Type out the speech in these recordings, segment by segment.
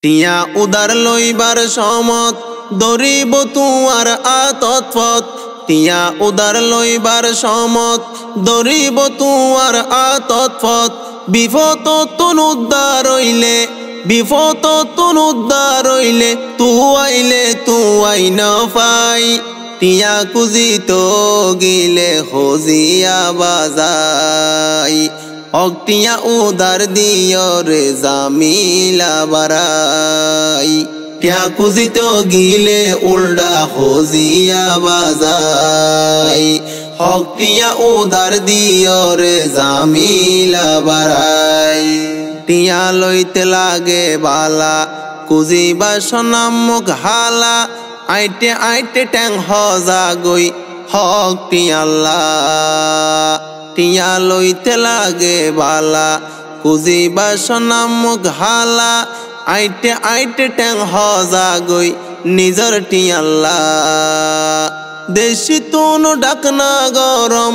টিয়া উদার লইবার সমত দরিব তুয়ার আতৎপথ টিয়া উদার লইবার সমত দরিব তুয়ার আতৎপথ বিপদ তুন উদ্ধার হইলে বিপদ তুন উদ্ধার হইলে তু আইন পাই টিয়া কুজিত গিলে হজিয়া বাজাই অকটিয়া উদার দিয় রে জামিলা বারাই টিয়া কুজিত গিলে উল্ডা হজিয়া বাজাই হকটিয়া উদার দিয় রে জামিলা বারাই টিয়া লইতে লাগে বালা কুজিবা সনাম মুখ হালা আইটে আইটে ট্যাং হজা গই হকটি আল্লাহ টিয়া লইতে লাগে বালা কুজিবা সনাম মুখ হালা আইটে আইটে ট্যাং হজা গই নিজর টিয়া আল্লাহ দেশি তুনু ডাকনা গরম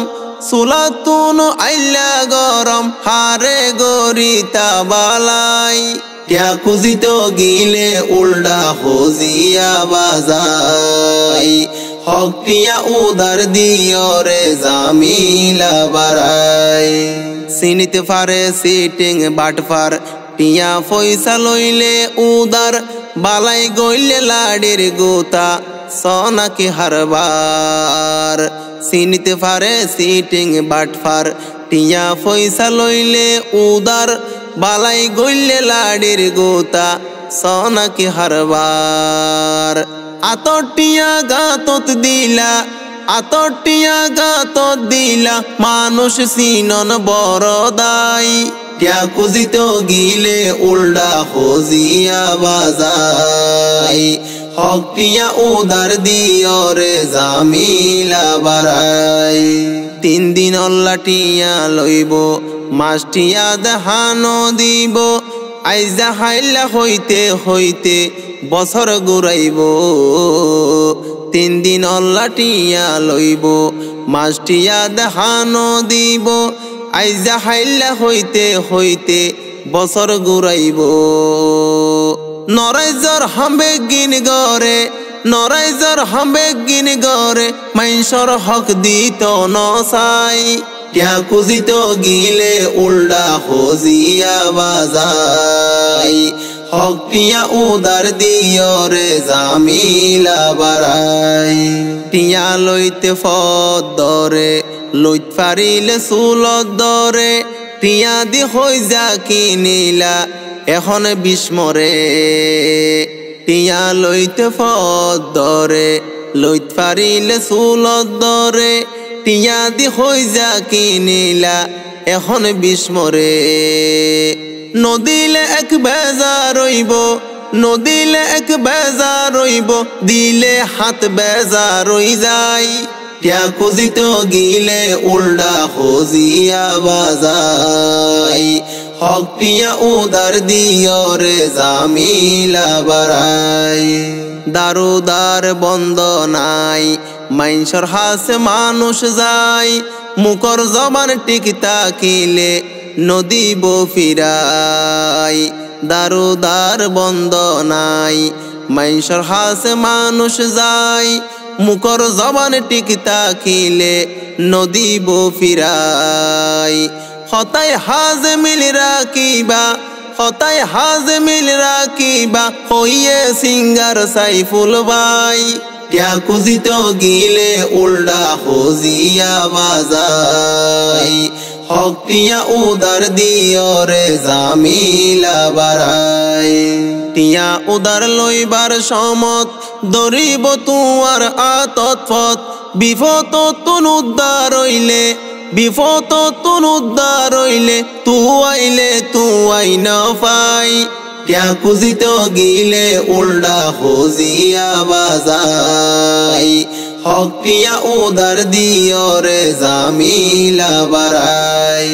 সুলা তুনু আইলা গরম হারে গরিতা বালাই টিয়া কুজিত গিলে উল্ডা হজিয়া বাজাই হকটিয়া উদার দিয় রে জামিলা বারাই সিনিতে ফারে সিটিং বাটফার টিয়া পয়সা লইলে উদার বালাই গইলে লাড়ির গোতা সোনাকে হারবার সিনিতে ফারে সিটিং বাটফার টিয়া পয়সা লইলে উদার বালাই গইলে লাড়ির গোতা সোনাকে হারবার আতটিয়া গাতত দিলা মানুষ সিনন বড়দাই টিয়া কুজিত গিলে উল্ডা হজিয়া বাজাই হকটিয়া উদার দিয় রে জামিলা বারাই 3 দিন অল্লা টিয়া লইব মাস্টিয়া দেহানো দিব আইজা হাইলা হইতে হইতে বছর ঘুরাইব 3 দিন অল্লা টিয়া লইব মাস্টিয়া দেহানো দিব আইজা হাইলা হইতে হইতে বছর ঘুরাইব নরাইজর হামবে গিন গরে মাইনসর হক দিত নসাই টিয়া কুজিত গিলে উল্ডা হজিয়া বাজাই হকটিয়া উদার দিয় রে জামিলা বারাই টিয়া লইতে ফদ দরে লইত পারিলে চুলত দরে টিয়া দি হই যা কিনিলা এখন বিস্মরে টিয়া লইতে ফদ দরে লইত পারিলে চুলত দরে টিয়া দি হই যা কিনিলা এখন বিস্মরে নদিলে এক বেজার রইব দিলে হাত বেজার রই যায় টিয়া কুজিত গিলে উল্ডা হজিয়া বাজাই হকটিয়া উদার দিয় রে জামিলা বারাই দারুদার বন্ধ নাই মাইনসর হাসে মানুষ যায় মুখর জবান টিকিতা কিলে নদীব ফিরাই দারুদার বন্ধ নাই মাইনসর হাসে মানুষ যায় মুখর জবান টিকিতা কিলে নদীব ফিরাই হতাই হাজ মিল রাখিবা হইয়ে সিঙ্গার সাইফুল ভাই টিয়া কুজিত গিলে উল্ডা হজিয়া বাজাই হকটিয়া উদার দিয় রে জামিলা বারাই টিয়া উদার লইবার সমত দরিব তুয়ার আতৎপথ বিপদ তুন উদ্ধার হইলে তু আইন পাই টিয়া কুজিত গিলে উল্ডা হজিয়া বাজাই হকটিয়া উদার দিয় রে জামিলা বারাই।